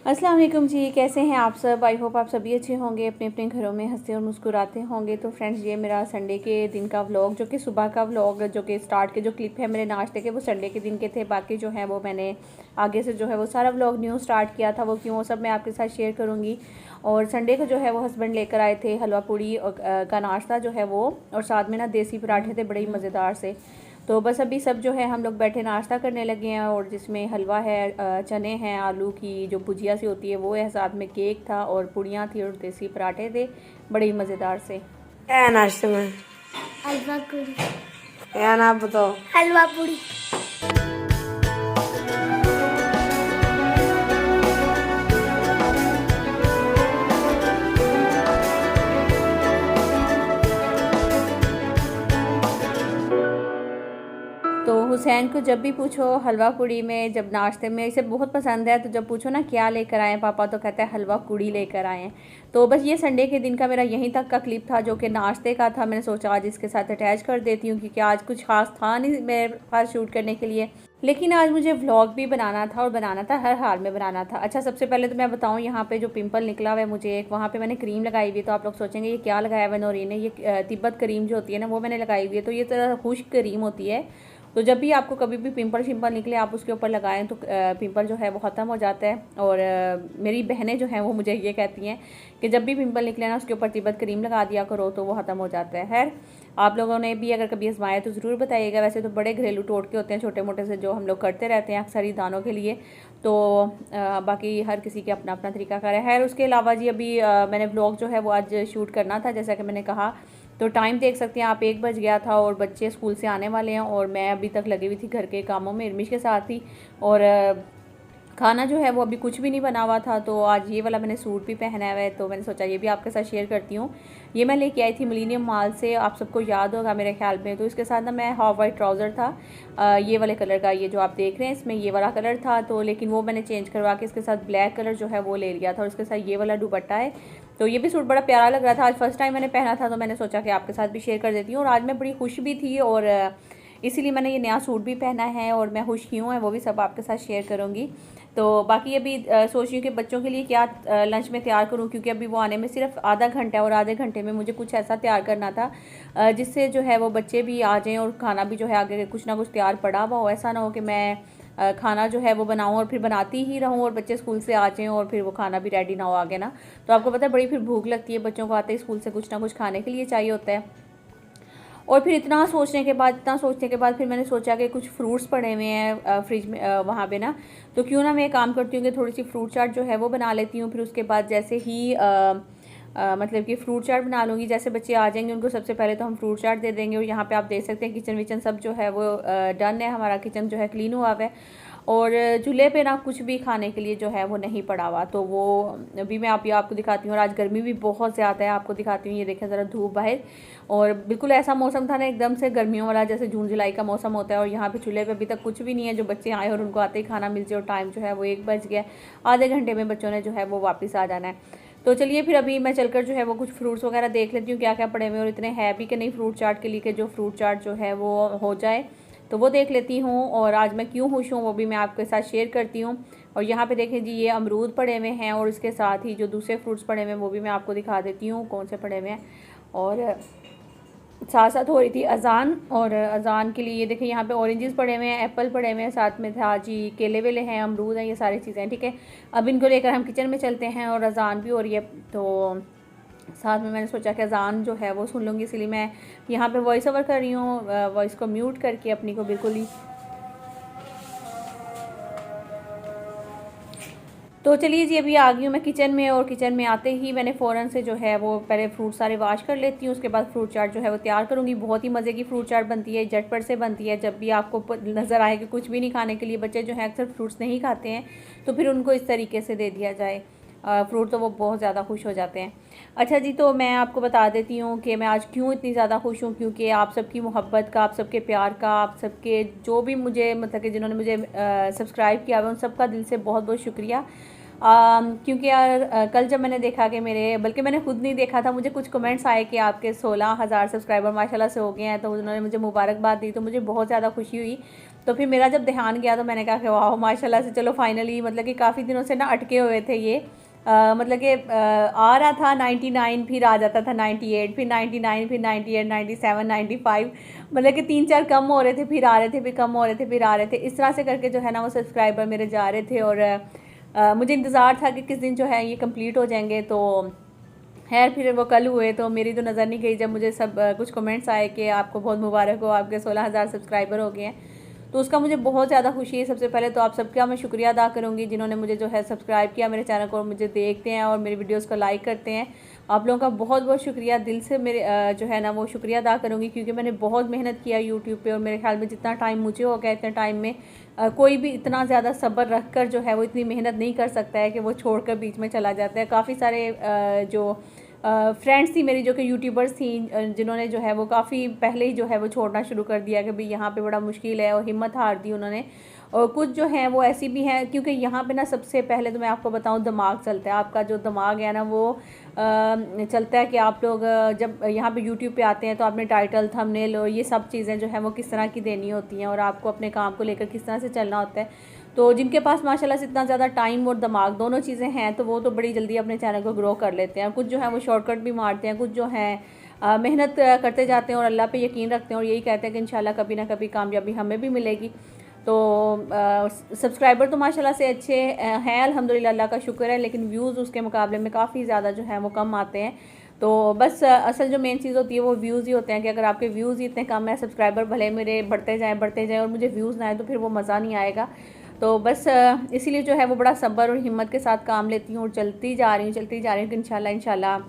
अस्सलाम वालेकुम जी, कैसे हैं आप सब। आई होप आप सभी अच्छे होंगे, अपने अपने घरों में हंसते और मुस्कुराते होंगे। तो फ्रेंड्स, ये मेरा संडे के दिन का व्लॉग, जो कि सुबह का व्लॉग, जो कि स्टार्ट के जो क्लिप है मेरे नाश्ते के, वो संडे के दिन के थे। बाकी जो है वो मैंने आगे से जो है वो सारा व्लॉग न्यू स्टार्ट किया था, वो क्यों, वो सब मैं आपके साथ शेयर करूँगी। और संडे को जो है वो हस्बैंड लेकर आए थे हलवा पूड़ी का नाश्ता जो है वो, और साथ में ना देसी पराठे थे बड़े ही मज़ेदार से। तो बस अभी सब जो है हम लोग बैठे नाश्ता करने लगे हैं, और जिसमें हलवा है, चने हैं, आलू की जो भुजिया सी होती है वो है, साथ में केक था और पूड़ियाँ थी और देसी पराठे थे बड़े ही मज़ेदार से। क्या है नाश्ते में? हलवा पूरी। क्या नाम बताओ? हलवा पूरी। तो हुसैन को जब भी पूछो हलवा पूड़ी में, जब नाश्ते में इसे बहुत पसंद है, तो जब पूछो ना क्या लेकर आए पापा, तो कहता है हलवा पूड़ी लेकर आए हैं। तो बस ये संडे के दिन का मेरा यहीं तक का क्लिप था, जो कि नाश्ते का था। मैंने सोचा आज इसके साथ अटैच कर देती हूँ, क्योंकि आज कुछ खास था नहीं मेरे पास शूट करने के लिए, लेकिन आज मुझे व्लॉग भी बनाना था, और बनाना था हर हाल में बनाना था। अच्छा, सबसे पहले तो मैं बताऊँ, यहाँ पे जो पिंपल निकला हुआ है मुझे एक, वहाँ पे मैंने क्रीम लगाई हुई है। तो आप लोग सोचेंगे ये क्या लगाया हुआ है नौरीन ने, ये तिब्बत क्रीम जो होती है ना, वो मैंने लगाई हुई है। तो ये तरह खुश्क क्रीम होती है, तो जब भी आपको कभी भी पिंपल शिंपल निकले, आप उसके ऊपर लगाएं तो पिंपल जो है वो ख़त्म हो जाता है। और मेरी बहनें जो हैं वो मुझे ये कहती हैं कि जब भी पिंपल निकले ना, उसके ऊपर तिब्बत क्रीम लगा दिया करो तो वो ख़त्म हो जाता है। खैर, आप लोगों ने भी अगर कभी आजमाया तो ज़रूर बताइएगा। वैसे तो बड़े घरेलू टोटके होते हैं छोटे मोटे से, जो हम लोग करते रहते हैं अक्सर ही दानों के लिए। तो बाकी हर किसी के अपना अपना तरीका कार है। खैर, उसके अलावा जी अभी मैंने व्लॉग जो है वो आज शूट करना था, जैसा कि मैंने कहा। तो टाइम देख सकते हैं आप, 1 बज गया था, और बच्चे स्कूल से आने वाले हैं, और मैं अभी तक लगी हुई थी घर के कामों में, इरमिश के साथ ही। और खाना जो है वो अभी कुछ भी नहीं बना हुआ था। तो आज ये वाला मैंने सूट भी पहना हुआ है, तो मैंने सोचा ये भी आपके साथ शेयर करती हूँ। ये मैं लेके आई थी मिलेनियम मॉल से, आप सबको याद होगा मेरे ख्याल में। तो इसके साथ ना मैं हाफ वाइट ट्राउज़र था, ये वाले कलर का, ये जो आप देख रहे हैं इसमें ये वाला कलर था। तो लेकिन वो मैंने चेंज करवा के इसके साथ ब्लैक कलर जो है वो ले लिया था, और इसके साथ ये वाला दुपट्टा है। तो ये भी सूट बड़ा प्यारा लग रहा था। आज फर्स्ट टाइम मैंने पहना था, तो मैंने सोचा कि आपके साथ भी शेयर कर देती हूँ। और आज मैं बड़ी खुश भी थी, और इसीलिए मैंने ये नया सूट भी पहना है, और मैं खुश क्यों है वो भी सब आपके साथ शेयर करूँगी। तो बाकी अभी सोच रही हूँ कि बच्चों के लिए क्या लंच में तैयार करूँ, क्योंकि अभी वो आने में सिर्फ आधा घंटा है, और आधे घंटे में मुझे कुछ ऐसा तैयार करना था जिससे जो है वो बच्चे भी आ जाएँ, और खाना भी जो है आगे कुछ ना कुछ तैयार पड़ा हुआ हो। ऐसा ना हो कि मैं खाना जो है वो बनाऊँ और फिर बनाती ही रहूँ, और बच्चे स्कूल से आ जाएँ और फिर वो खाना भी रेडी ना हो आगे ना। तो आपको पता है बड़ी फिर भूख लगती है बच्चों को, आते ही स्कूल से कुछ ना कुछ खाने के लिए चाहिए होता है। और फिर इतना सोचने के बाद फिर मैंने सोचा कि कुछ फ्रूट्स पड़े हुए हैं फ्रिज में वहाँ पे ना, तो क्यों ना मैं एक काम करती हूँ कि थोड़ी सी फ्रूट चाट जो है वो बना लेती हूँ। फिर उसके बाद जैसे ही मतलब कि फ्रूट चाट बना लूँगी, जैसे बच्चे आ जाएंगे उनको सबसे पहले तो हम फ्रूट चाट दे देंगे। और यहाँ पे आप देख सकते हैं किचन विचन सब जो है वो डन है, हमारा किचन जो है क्लीन हुआ है, और चूल्हे पे ना कुछ भी खाने के लिए जो है वो नहीं पड़ा हुआ। तो वो अभी मैं आपको दिखाती हूँ। और आज गर्मी भी बहुत ज़्यादा है, आपको दिखाती हूँ। ये देखें ज़रा धूप बाहर, और बिल्कुल ऐसा मौसम था ना एकदम से गर्मियों वाला, जैसे जून जुलाई का मौसम होता है। और यहाँ पे चूल्हे पे अभी तक कुछ भी नहीं है, जो बच्चे आए और उनको आते ही खाना मिल जाए। और टाइम जो है वो 1 बज गया, आधे घंटे में बच्चों ने जो है वो वापस आ जाना है। तो चलिए फिर अभी मैं चलकर जो है वो कुछ फ्रूट्स वगैरह देख लेती हूँ क्या क्या पड़े हुए, और इतने है भी कि नहीं फ्रूट चाट के लिए कि जो फ्रूट चाट जो है वो हो जाए, तो वो देख लेती हूँ। और आज मैं क्यों खुश हूँ वो भी मैं आपके साथ शेयर करती हूँ। और यहाँ पे देखें जी, ये अमरूद पड़े हुए हैं, और इसके साथ ही जो दूसरे फ्रूट्स पड़े हुए हैं वो भी मैं आपको दिखा देती हूँ कौन से पड़े हुए हैं। और साथ साथ हो रही थी अजान, और अजान के लिए ये देखें यहाँ पे ऑरेंजेस पड़े हुए हैं, एप्पल पड़े हुए हैं, साथ में था जी केले वेले हैं, अमरूद हैं, ये सारी चीज़ें। ठीक है, अब इनको लेकर हम किचन में चलते हैं, और अजान भी हो रही है। तो साथ में मैंने सोचा कि अजान जो है वो सुन लूँगी, इसलिए मैं यहाँ पे वॉइस ओवर कर रही हूँ, वॉइस को म्यूट करके अपनी को बिल्कुल ही। तो चलिए जी, अभी आ गई हूँ मैं किचन में, और किचन में आते ही मैंने फ़ौरन से जो है वो पहले फ्रूट सारे वाश कर लेती हूँ। उसके बाद फ्रूट चाट जो है वो तैयार करूँगी। बहुत ही मज़े की फ्रूट चाट बनती है, झटपट से बनती है। जब भी आपको नज़र आए कि कुछ भी नहीं खाने के लिए, बच्चे जो हैं अक्सर फ्रूट्स नहीं खाते हैं, तो फिर उनको इस तरीके से दे दिया जाए फ्रूट, तो वो बहुत ज़्यादा खुश हो जाते हैं। अच्छा जी, तो मैं आपको बता देती हूँ कि मैं आज क्यों इतनी ज़्यादा खुश हूँ, क्योंकि आप सबकी मोहब्बत का, आप सबके प्यार का, आप सबके जो भी मुझे मतलब कि जिन्होंने मुझे सब्सक्राइब किया हुआ उन सबका दिल से बहुत बहुत शुक्रिया। क्योंकि यार कल जब मैंने देखा कि मेरे, बल्कि मैंने खुद नहीं देखा था, मुझे कुछ कमेंट्स आए कि आपके 16,000 सब्सक्राइबर माशाल्लाह से हो गए हैं, तो उन्होंने मुझे मुबारकबाद दी, तो मुझे बहुत ज़्यादा खुशी हुई। तो फिर मेरा जब ध्यान गया तो मैंने कहा कि वाह माशाल्लाह से चलो फाइनली मतलब कि काफ़ी दिनों से ना अटके हुए थे ये मतलब कि आ रहा था 99, फिर आ जाता था 98, फिर 99, फिर 98, 97, 95, मतलब कि 3-4 कम हो रहे थे, फिर आ रहे थे, फिर कम हो रहे थे, फिर आ रहे थे। इस तरह से करके जो है ना वो सब्सक्राइबर मेरे जा रहे थे और मुझे इंतज़ार था कि किस दिन जो है ये कंप्लीट हो जाएंगे। तो खैर फिर वो कल हुए तो मेरी तो नज़र नहीं गई जब मुझे सब कुछ कमेंट्स आए कि आपको बहुत मुबारक हो, आपके 16,000 सब्सक्राइबर हो गए हैं। तो उसका मुझे बहुत ज़्यादा खुशी है। सबसे पहले तो आप सबका मैं शुक्रिया अदा करूँगी जिन्होंने मुझे जो है सब्सक्राइब किया मेरे चैनल को, मुझे देखते हैं और मेरी वीडियोस को लाइक करते हैं। आप लोगों का बहुत बहुत शुक्रिया, दिल से मेरे जो है ना वो शुक्रिया अदा करूँगी, क्योंकि मैंने बहुत मेहनत किया यूट्यूब पे और मेरे ख्याल में जितना टाइम मुझे हो गया इतने टाइम में कोई भी इतना ज़्यादा सब्र रख कर जो है वो इतनी मेहनत नहीं कर सकता है कि वो छोड़ कर बीच में चला जाता है। काफ़ी सारे जो फ्रेंड्स थी मेरी जो कि यूट्यूबर्स थी जिन्होंने जो है वो काफ़ी पहले ही जो है वो छोड़ना शुरू कर दिया कि भाई यहाँ पे बड़ा मुश्किल है, और हिम्मत हार दी उन्होंने। और कुछ जो हैं वो ऐसी भी हैं, क्योंकि यहाँ पे ना सबसे पहले तो मैं आपको बताऊँ दिमाग चलता है। आपका जो दिमाग है ना वो चलता है कि आप लोग जब यहाँ पे यूट्यूब पे आते हैं तो आपने टाइटल, थंबनेल और ये सब चीज़ें जो है वो किस तरह की देनी होती हैं और आपको अपने काम को लेकर किस तरह से चलना होता है। तो जिनके पास माशाल्लाह से इतना ज़्यादा टाइम और दिमाग दोनों चीज़ें हैं तो वो तो बड़ी जल्दी अपने चैनल को ग्रो कर लेते हैं। कुछ जो है वो शॉर्टकट भी मारते हैं, कुछ जो हैं मेहनत करते जाते हैं और अल्लाह पे यकीन रखते हैं और यही कहते हैं कि इंशाल्लाह कभी ना कभी कामयाबी हमें भी मिलेगी। तो सब्सक्राइबर तो माशाल्लाह से अच्छे हैं अल्हम्दुलिल्लाह, अल्लाह का शुक्र है, लेकिन व्यूज़ उसके मुकाबले में काफ़ी ज़्यादा जो है वो कम आते हैं। तो बस असल जो मेन चीज़ होती है वो व्यूज़ ही होते हैं कि अगर आपके व्यूज़ ही इतने कम है, सब्सक्राइबर भले मेरे बढ़ते जाएँ और मुझे व्यूज़ ना आए तो फिर वो मज़ा नहीं आएगा। तो बस इसीलिए जो है वो बड़ा सब्र और हिम्मत के साथ काम लेती हूँ और चलती जा रही हूँ कि इंशाल्लाह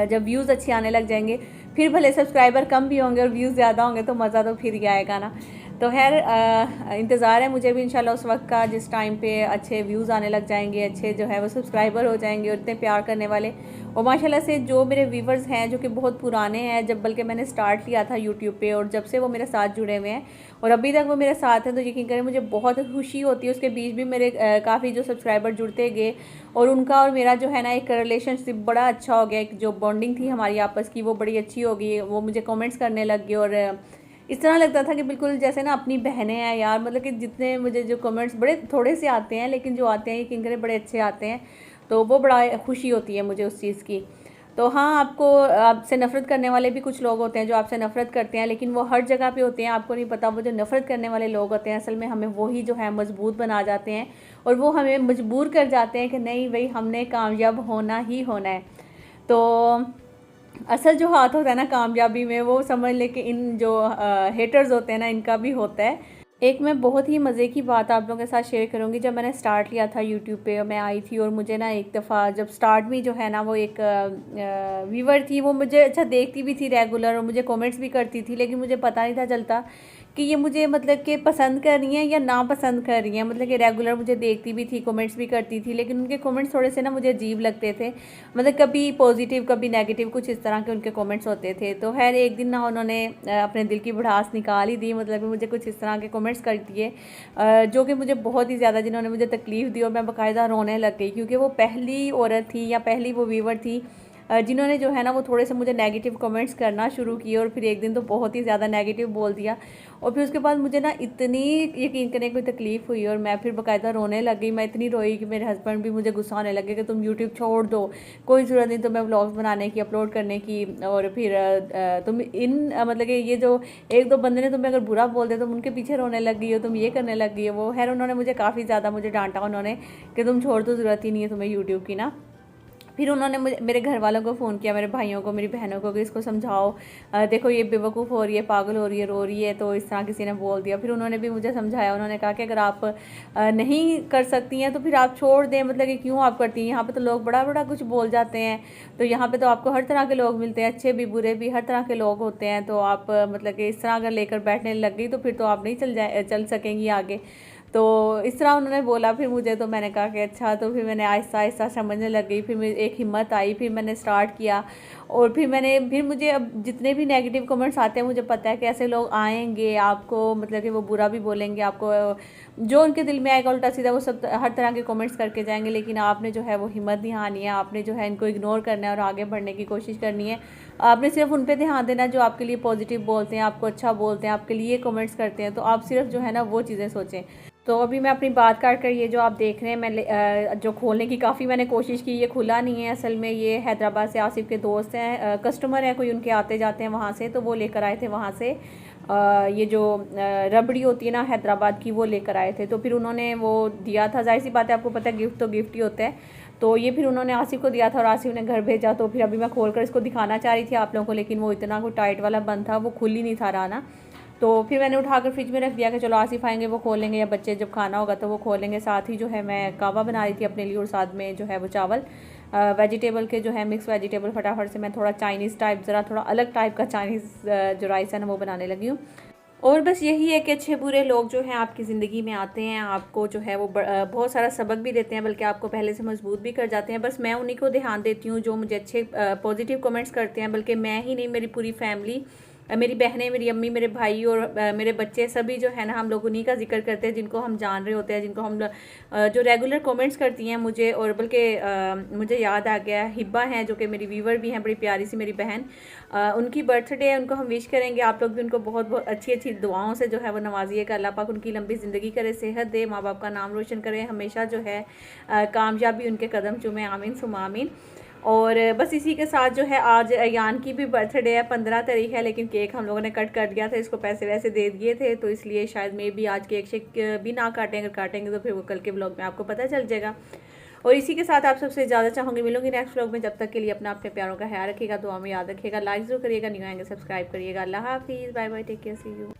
जब व्यूज़ अच्छे आने लग जाएंगे, फिर भले सब्सक्राइबर कम भी होंगे और व्यूज़ ज़्यादा होंगे तो मज़ा तो फिर ही आएगा ना। तो खैर इंतज़ार है मुझे भी इंशाल्लाह उस वक्त का जिस टाइम पे अच्छे व्यूज़ आने लग जाएंगे, अच्छे जो है वो सब्सक्राइबर हो जाएंगे और इतने प्यार करने वाले। और माशाल्लाह से जो मेरे व्यूवर्स हैं जो कि बहुत पुराने हैं, जब बल्कि मैंने स्टार्ट किया था यूट्यूब पे और जब से वो मेरे साथ जुड़े हुए हैं और अभी तक वो मेरे साथ हैं, तो यकीन करें मुझे बहुत खुशी होती है। उसके बीच भी मेरे काफ़ी जो सब्सक्राइबर जुड़ते गए और उनका और मेरा जो है ना एक रिलेशनशिप बड़ा अच्छा हो गया। एक जो बॉन्डिंग थी हमारी आपस की वो बड़ी अच्छी हो गई। वो मुझे कमेंट्स करने लग गए और इस तरह लगता था कि बिल्कुल जैसे ना अपनी बहनें हैं यार। मतलब कि जितने मुझे जो कमेंट्स बड़े थोड़े से आते हैं लेकिन जो आते हैं यकीन करें बड़े अच्छे आते हैं, तो वो बड़ा खुशी होती है मुझे उस चीज़ की। तो हाँ, आपसे नफ़रत करने वाले भी कुछ लोग होते हैं जो आपसे नफ़रत करते हैं, लेकिन वो हर जगह पे होते हैं, आपको नहीं पता। वो जो नफ़रत करने वाले लोग होते हैं असल में हमें वही जो है मजबूत बना जाते हैं और वो हमें मजबूर कर जाते हैं कि नहीं भाई हमने कामयाब होना ही होना है। तो असल जो हाथ होता है ना कामयाबी में, वो समझ ले कि इन जो हेटर्स होते हैं ना इनका भी होता है। एक मैं बहुत ही मज़े की बात आप लोगों के साथ शेयर करूँगी। जब मैंने स्टार्ट किया था यूट्यूब पे मैं आई थी और मुझे ना एक दफ़ा जब स्टार्ट में जो है ना वो एक व्यूवर थी, वो मुझे अच्छा देखती भी थी रेगुलर और मुझे कमेंट्स भी करती थी, लेकिन मुझे पता नहीं था चलता कि ये मुझे मतलब कि पसंद कर रही हैं या ना पसंद कर रही हैं। मतलब कि रेगुलर मुझे देखती भी थी, कमेंट्स भी करती थी, लेकिन उनके कमेंट्स थोड़े से ना मुझे अजीब लगते थे। मतलब कभी पॉजिटिव कभी नेगेटिव कुछ इस तरह के उनके कमेंट्स होते थे। तो खैर एक दिन ना उन्होंने अपने दिल की भड़ास निकाल ही दी। मतलब मुझे कुछ इस तरह के कमेंट्स कर दिए जो कि मुझे बहुत ही ज़्यादा, जिन्होंने मुझे तकलीफ़ दी और मैं बाकायदा रोने लग गई, क्योंकि वो पहली औरत थी या पहली वो व्यूवर थी जिन्होंने जो है ना वो थोड़े से मुझे नेगेटिव कमेंट्स करना शुरू किए। और फिर एक दिन तो बहुत ही ज़्यादा नेगेटिव बोल दिया और फिर उसके बाद मुझे ना इतनी यकीन करने कोई तकलीफ़ हुई और मैं फिर बाकायदा रोने लग गई। मैं इतनी रोई कि मेरे हस्बैंड भी मुझे गुस्सा आने लगे कि तुम यूट्यूब छोड़ दो, कोई ज़रूरत नहीं तुम्हें व्लॉग्स बनाने की, अपलोड करने की। और फिर तुम इन मतलब कि ये जो एक दो बंदे ने तुम्हें अगर बुरा बोल दे तुम उनके पीछे रोने लग गई हो, तुम ये करने लग गई हो वो। खैर उन्होंने मुझे काफ़ी ज़्यादा मुझे डांटा उन्होंने कि तुम छोड़ दो, ज़रूरत ही नहीं है तुम्हें यूट्यूब की ना। फिर उन्होंने मुझे मेरे घर वालों को फ़ोन किया, मेरे भाइयों को, मेरी बहनों को कि इसको समझाओ, देखो ये बेवकूफ़ हो रही है, पागल हो रही है, रो रही है। तो इस तरह किसी ने बोल दिया। फिर उन्होंने भी मुझे समझाया। उन्होंने कहा कि अगर आप नहीं कर सकती हैं तो फिर आप छोड़ दें, मतलब कि क्यों आप करती हैं, यहाँ पे तो लोग बड़ा बड़ा कुछ बोल जाते हैं। तो यहाँ पे तो आपको हर तरह के लोग मिलते हैं, अच्छे भी बुरे भी, हर तरह के लोग होते हैं। तो आप मतलब कि इस तरह अगर लेकर बैठने लग गई तो फिर तो आप नहीं चल सकेंगी आगे। तो इस तरह उन्होंने बोला फिर मुझे, तो मैंने कहा कि अच्छा। तो फिर मैंने आहिस्ता आहिस्ता समझने लग गई, फिर मेरी एक हिम्मत आई, फिर मैंने स्टार्ट किया। और फिर मुझे अब जितने भी नेगेटिव कमेंट्स आते हैं, मुझे पता है कि ऐसे लोग आएंगे, आपको मतलब कि वो बुरा भी बोलेंगे, आपको जो उनके दिल में आएगा उल्टा सीधा वो सब हर तरह के कमेंट्स करके जाएंगे। लेकिन आपने जो है वो हिम्मत नहीं हारनी है, आपने जो है इनको इग्नोर करना है और आगे बढ़ने की कोशिश करनी है। आपने सिर्फ उन पे ध्यान देना जो आपके लिए पॉजिटिव बोलते हैं, आपको अच्छा बोलते हैं, आपके लिए कमेंट्स करते हैं। तो आप सिर्फ जो है ना वो चीज़ें सोचें। तो अभी मैं अपनी बात काट कर, ये जो आप देख रहे हैं, मैं जो खोलने की काफ़ी मैंने कोशिश की, ये खुला नहीं है। असल में ये हैदराबाद से आसिफ के दोस्त हैं, कस्टमर हैं, कोई उनके आते जाते हैं वहाँ से, तो वो लेकर आए थे वहाँ से ये जो रबड़ी होती है ना हैदराबाद की, वो लेकर आए थे। तो फिर उन्होंने वो दिया था, जाहिर सी बात है, आपको पता है गिफ्ट तो गिफ्ट ही होता है। तो ये फिर उन्होंने आसिफ को दिया था और आसिफ ने घर भेजा। तो फिर अभी मैं खोलकर इसको दिखाना चाह रही थी आप लोगों को, लेकिन वो इतना कोई टाइट वाला बंद था, वो खुल ही नहीं था रहा ना। तो फिर मैंने उठाकर फ्रिज में रख दिया कि चलो आसिफ आएंगे वो खोलेंगे, या बच्चे जब खाना होगा तो वो खोलेंगे। साथ ही जो है मैं कहवा बना रही थी अपने लिए, और साथ में जो है वो चावल वेजिटेबल के जो है मिक्स वेजिटेबल, फटाफट से मैं थोड़ा चाइनीज़ टाइप, ज़रा थोड़ा अलग टाइप का चाइनीज़ जो राइस है ना वो बनाने लगी हूँ। और बस यही है कि अच्छे बुरे लोग जो हैं आपकी ज़िंदगी में आते हैं, आपको जो है वो बहुत सारा सबक भी देते हैं, बल्कि आपको पहले से मजबूत भी कर जाते हैं। बस मैं उन्हीं को ध्यान देती हूँ जो मुझे अच्छे पॉजिटिव कमेंट्स करते हैं, बल्कि मैं ही नहीं, मेरी पूरी फैमिली, मेरी बहनें, मेरी अम्मी, मेरे भाई और मेरे बच्चे सभी जो है ना, हम लोग उन्हीं का जिक्र करते हैं जिनको हम जान रहे होते हैं, जिनको हम जो रेगुलर कमेंट्स करती हैं मुझे। और बल्कि मुझे याद आ गया, हिब्बा हैं जो कि मेरी व्यूवर भी हैं, बड़ी प्यारी सी मेरी बहन, उनकी बर्थडे है, उनको हम विश करेंगे। आप लोग भी उनको बहुत बहुत अच्छी अच्छी दुआओं से जो है वो नवाजिएगा। अल्लाह पाक उनकी लंबी ज़िंदगी करे, सेहत दे, माँ बाप का नाम रोशन करे, हमेशा जो है कामयाबी उनके कदम चूमे, आमीन सुम आमीन। और बस इसी के साथ जो है आज अयान की भी बर्थडे है, 15 तारीख है, लेकिन केक हम लोगों ने कट कर दिया था, इसको पैसे वैसे दे दिए थे, तो इसलिए शायद मैं भी आज केक शेक भी ना काटें। अगर काटेंगे तो फिर वो कल के व्लॉग में आपको पता चल जाएगा। और इसी के साथ आप सबसे ज़्यादा चाहूँगी मिलूंगी नेक्स्ट व्लॉग में। जब तक के लिए अपना अपने प्यारों का ख्याल रखिएगा, दुआ में याद रखिएगा, लाइक जरूर करिएगा, न्यू आएंगे सब्सक्राइब करिएगा। अल्लाह हाफिज़, bye bye, take care, see you.